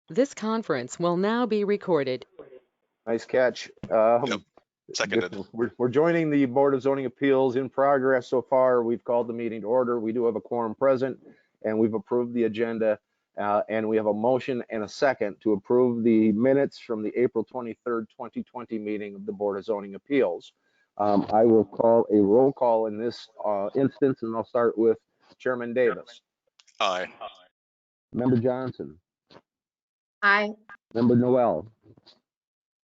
This conference will now be recorded. Nice catch. Yep, seconded. We're joining the Board of Zoning Appeals in progress so far. We've called the meeting to order. We do have a quorum present, and we've approved the agenda. And we have a motion and a second to approve the minutes from the April 23rd, 2020 meeting of the Board of Zoning Appeals. I will call a roll call in this instance, and I'll start with Chairman Davis. Aye. Member Johnson. Aye. Member Noel.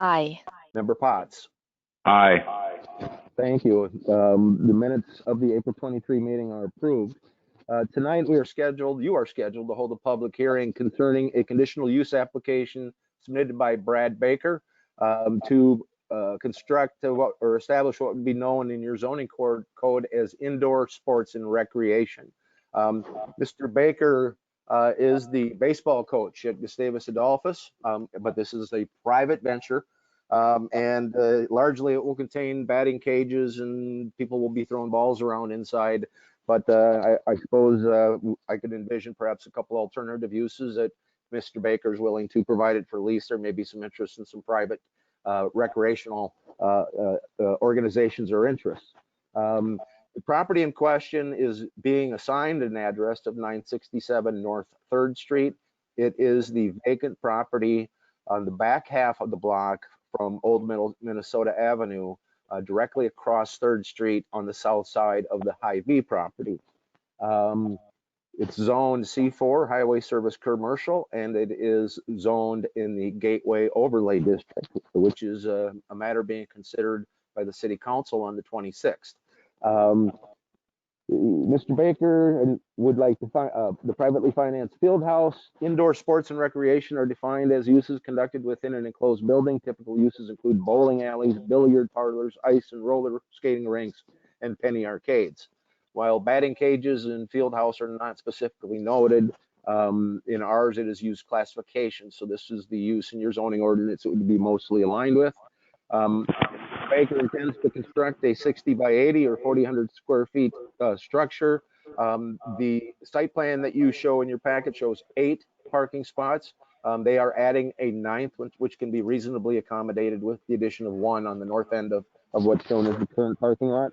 Aye. Member Potts. Aye. Thank you. The minutes of the April 23 meeting are approved. Tonight you are scheduled to hold a public hearing concerning a conditional use application submitted by Brad Baker to construct or establish what would be known in your zoning code as indoor sports and recreation. Mr. Baker is the baseball coach at Gustavus Adolphus, but this is a private venture. And largely it will contain batting cages and people will be throwing balls around inside. But I suppose I could envision perhaps a couple alternative uses that Mr. Baker is willing to provide it for lease. There may be some interest in some private recreational organizations or interests. The property in question is being assigned an address of 967 North 3rd Street. It is the vacant property on the back half of the block from Old Minnesota Avenue, directly across 3rd Street on the south side of the Hy-Vee property. It's zoned C4, Highway Service Commercial, and it is zoned in the Gateway Overlay District, which is a matter being considered by the City Council on the 26th. Mr. Baker would like to find the privately financed field house. Indoor sports and recreation are defined as uses conducted within an enclosed building. Typical uses include bowling alleys, billiard parlors, ice and roller skating rinks, and penny arcades. While batting cages and field house are not specifically noted, in ours it is use classification. So this is the use in your zoning ordinance it would be mostly aligned with. Baker intends to construct a 60 by 80 or 4,000 square feet structure. The site plan that you show in your packet shows 8 parking spots. They are adding a 9th, which can be reasonably accommodated with the addition of 1 on the north end of what's shown as the current parking lot.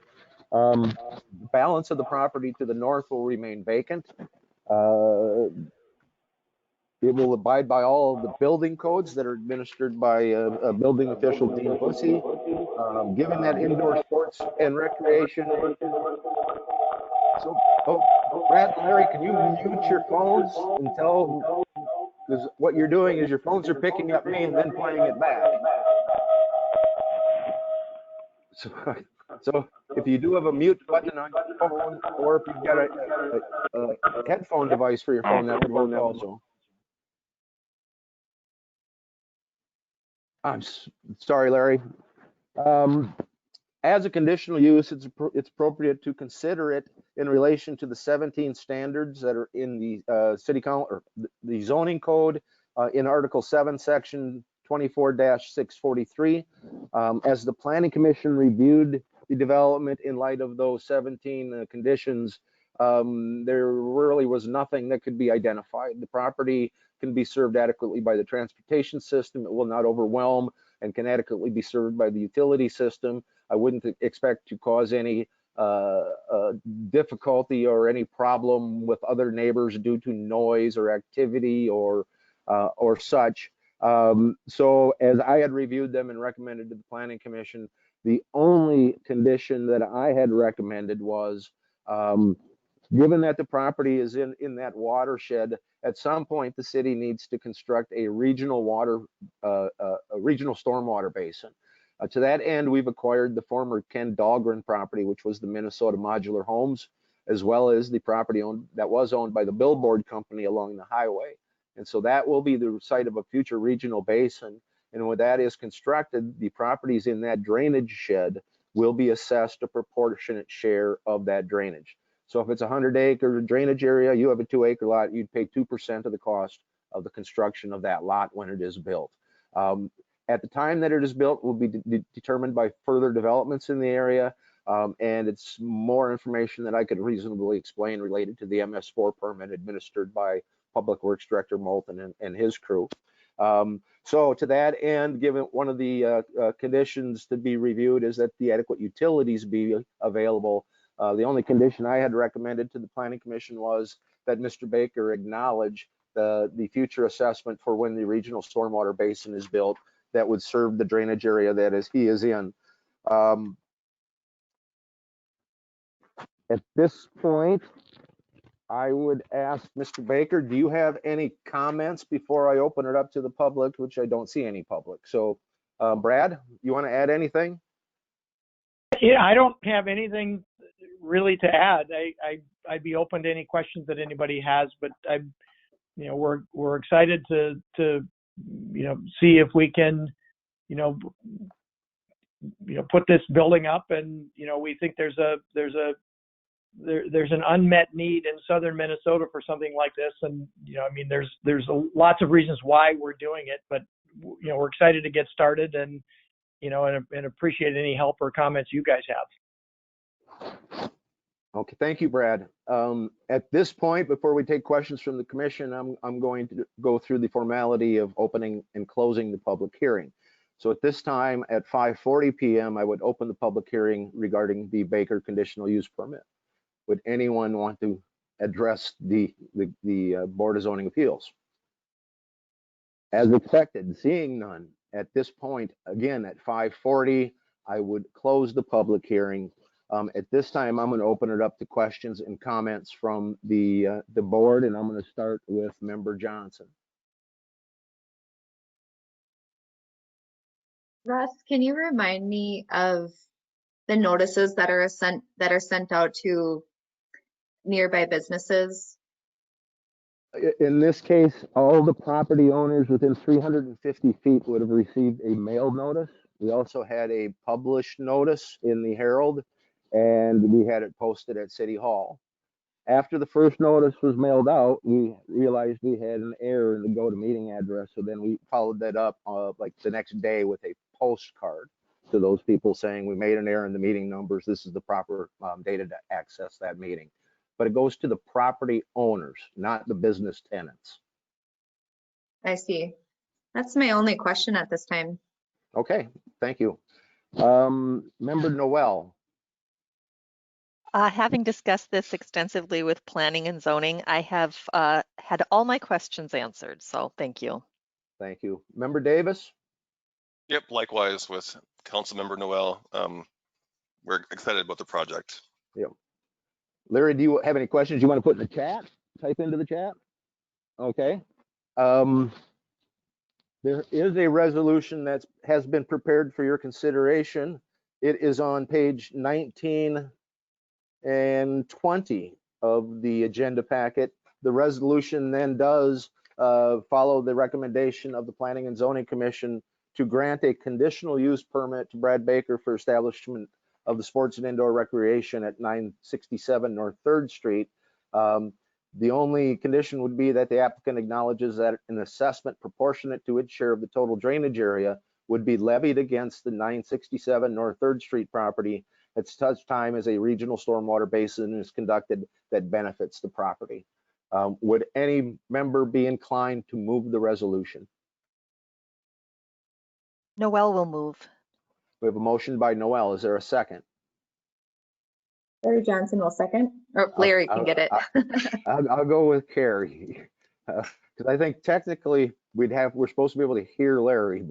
Balance of the property to the north will remain vacant. It will abide by all of the building codes that are administered by a building official, Dean Bussey. Given that indoor sports and recreation. So, Brad and Larry, can you mute your phones and tell, because what you're doing is your phones are picking up me and then playing it back. So if you do have a mute button on your phone, or if you've got a headphone device for your phone, that would work also. I'm sorry, Larry. As a conditional use, it's appropriate to consider it in relation to the 17 standards that are in the city council or the zoning code in Article 7, Section 24-643. As the Planning Commission reviewed the development in light of those 17 conditions, there really was nothing that could be identified. The property can be served adequately by the transportation system. It will not overwhelm and can adequately be served by the utility system. I wouldn't expect to cause any difficulty or any problem with other neighbors due to noise or activity or such. So as I had reviewed them and recommended to the Planning Commission, the only condition that I had recommended was, given that the property is in that watershed, at some point the city needs to construct a regional stormwater basin. To that end, we've acquired the former Ken Dahlgren property, which was the Minnesota Modular Homes, as well as the property that was owned by the Billboard Company along the highway. And so that will be the site of a future regional basin. And when that is constructed, the properties in that drainage shed will be assessed a proportionate share of that drainage. So if it's a 100-acre drainage area, you have a 2-acre lot, you'd pay 2% of the cost of the construction of that lot when it is built. At the time that it is built will be determined by further developments in the area, and it's more information that I could reasonably explain related to the MS4 permit administered by Public Works Director Moulton and his crew. So to that end, given one of the conditions to be reviewed is that the adequate utilities be available. The only condition I had recommended to the Planning Commission was that Mr. Baker acknowledge the future assessment for when the regional stormwater basin is built that would serve the drainage area that he is in. At this point, I would ask Mr. Baker, do you have any comments before I open it up to the public, which I don't see any public? So Brad, you want to add anything? Yeah, I don't have anything really to add. I'd be open to any questions that anybody has, but we're excited to see if we can put this building up, and we think there's an unmet need in southern Minnesota for something like this, and there's lots of reasons why we're doing it, but we're excited to get started, and and appreciate any help or comments you guys have. Okay, thank you, Brad. At this point, before we take questions from the commission, I'm going to go through the formality of opening and closing the public hearing. So at this time, at 5:40 p.m., I would open the public hearing regarding the Baker conditional use permit. Would anyone want to address the Board of Zoning Appeals? As expected, seeing none, at this point, again, at 5:40, I would close the public hearing. At this time, I'm going to open it up to questions and comments from the board, and I'm going to start with Member Johnson. Russ, can you remind me of the notices that are sent out to nearby businesses? In this case, all the property owners within 350 feet would have received a mailed notice. We also had a published notice in the Herald, and we had it posted at City Hall. After the first notice was mailed out, we realized we had an error in the go-to-meeting address, so then we followed that up like the next day with a postcard to those people saying we made an error in the meeting numbers. This is the proper data to access that meeting. But it goes to the property owners, not the business tenants. I see. That's my only question at this time. Okay, thank you. Member Noel. Having discussed this extensively with planning and zoning, I have had all my questions answered, so thank you. Thank you. Member Davis? Yep, likewise with Councilmember Noel. We're excited about the project. Yep. Larry, do you have any questions you want to put in the chat? Type into the chat. Okay. There is a resolution that has been prepared for your consideration. It is on page 19 and 20 of the agenda packet. The resolution then does follow the recommendation of the Planning and Zoning Commission to grant a conditional use permit to Brad Baker for establishment of the sports and indoor recreation at 967 North 3rd Street. The only condition would be that the applicant acknowledges that an assessment proportionate to its share of the total drainage area would be levied against the 967 North 3rd Street property at such time as a regional stormwater basin is conducted that benefits the property. Would any member be inclined to move the resolution? Noel will move. We have a motion by Noel. Is there a second? Larry Johnson will second. Or Larry can get it. I'll go with Carrie, because I think technically we're supposed to be able to hear Larry,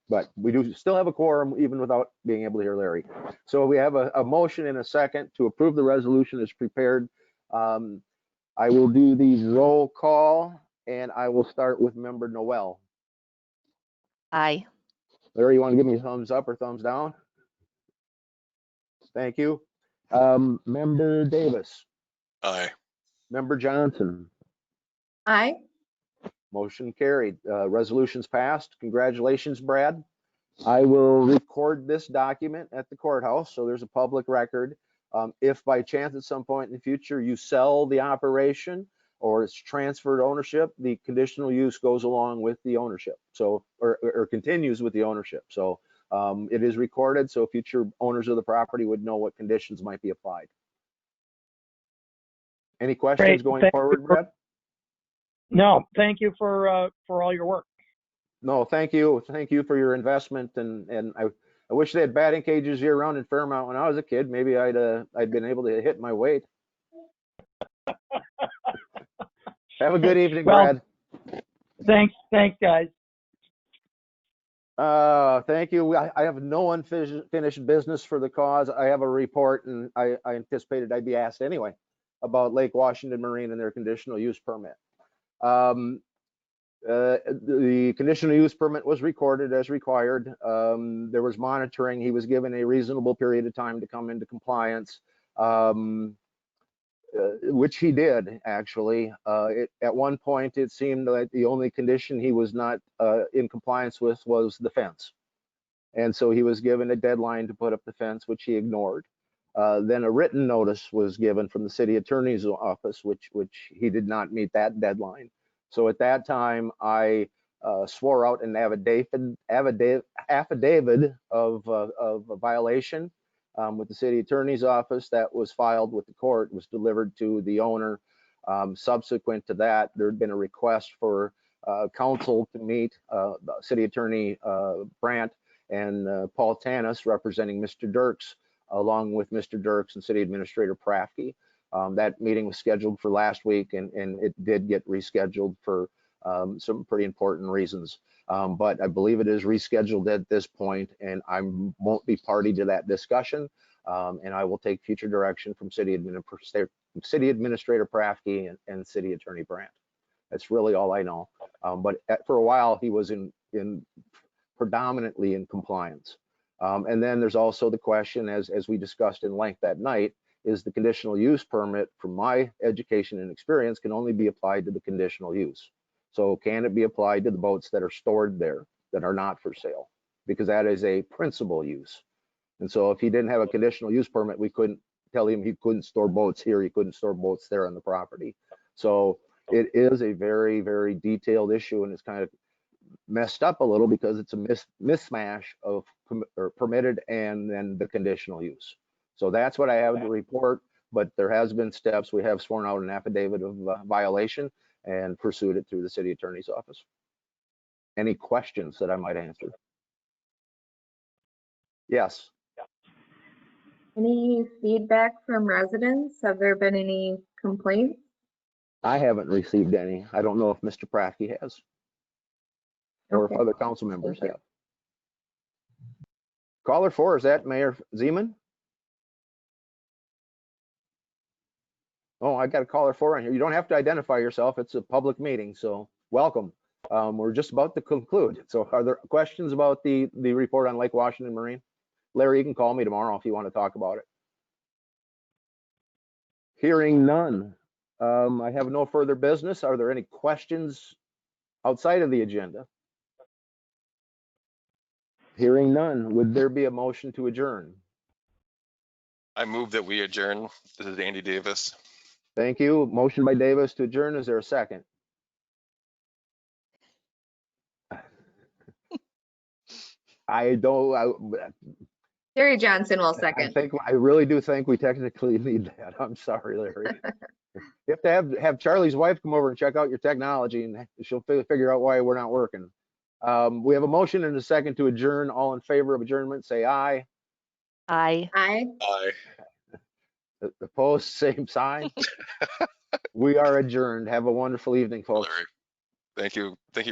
but we do still have a quorum even without being able to hear Larry. So we have a motion and a second to approve the resolution as prepared. I will do the roll call, and I will start with Member Noel. Aye. Larry, you want to give me a thumbs up or thumbs down? Thank you. Member Davis. Aye. Member Johnson. Aye. Motion carried. Resolutions passed. Congratulations, Brad. I will record this document at the courthouse, so there's a public record. If by chance at some point in the future you sell the operation or it's transferred ownership, the conditional use goes along with the ownership, so or continues with the ownership. So it is recorded, so future owners of the property would know what conditions might be applied. Any questions going forward, Brad? No, thank you for all your work. No, thank you. Thank you for your investment. And I wish they had batting cages year round in Fairmount when I was a kid. Maybe I'd been able to hit my weight. Have a good evening, Well, Brad. Thanks, guys. Thank you. I have no unfinished business for the cause. I have a report, and I anticipated I'd be asked anyway about Lake Washington Marine and their conditional use permit. The conditional use permit was recorded as required. There was monitoring. He was given a reasonable period of time to come into compliance, which he did actually. At one point, it seemed that the only condition he was not in compliance with was the fence. And so he was given a deadline to put up the fence, which he ignored. Then a written notice was given from the city attorney's office, which he did not meet that deadline. So at that time, I swore out an affidavit of a violation with the city attorney's office that was filed with the court, was delivered to the owner. Subsequent to that, there had been a request for counsel to meet City Attorney Brandt and Paul Tanis representing Mr. Dirks, along with Mr. Dirks and City Administrator Prafke. That meeting was scheduled for last week, and it did get rescheduled for some pretty important reasons. But I believe it is rescheduled at this point, and I won't be party to that discussion. And I will take future direction from City Administrator Prafke and City Attorney Brandt. That's really all I know. But for a while, he was predominantly in compliance. And then there's also the question, as we discussed in length that night, is the conditional use permit, from my education and experience, can only be applied to the conditional use. So can it be applied to the boats that are stored there that are not for sale? Because that is a principal use. And so if he didn't have a conditional use permit, we couldn't tell him he couldn't store boats here, he couldn't store boats there on the property. So it is a very, very detailed issue, and it's kind of messed up a little because it's a mismatch of permitted and then the conditional use. So that's what I have to report, but there has been steps. We have sworn out an affidavit of violation and pursued it through the city attorney's office. Any questions that I might answer? Yes. Any feedback from residents? Have there been any complaints? I haven't received any. I don't know if Mr. Prafke has, or Okay. if other council members Thank you. have. Caller 4, is that Mayor Zeman? Oh, I got a caller 4 on here. You don't have to identify yourself. It's a public meeting, so welcome. We're just about to conclude. So are there questions about the report on Lake Washington Marine? Larry, you can call me tomorrow if you want to talk about it. Hearing none. I have no further business. Are there any questions outside of the agenda? Hearing none. Would there be a motion to adjourn? I move that we adjourn. This is Andy Davis. Thank you. Motion by Davis to adjourn. Is there a second? Jerry Johnson will second. I really do think we technically need that. I'm sorry, Larry. You have to have Charlie's wife come over and check out your technology, and she'll figure out why we're not working. We have a motion and a second to adjourn. All in favor of adjournment, say aye. Aye. Aye. Aye. Opposed, same sign. We are adjourned. Have a wonderful evening, folks. Larry. Thank you. Thank you.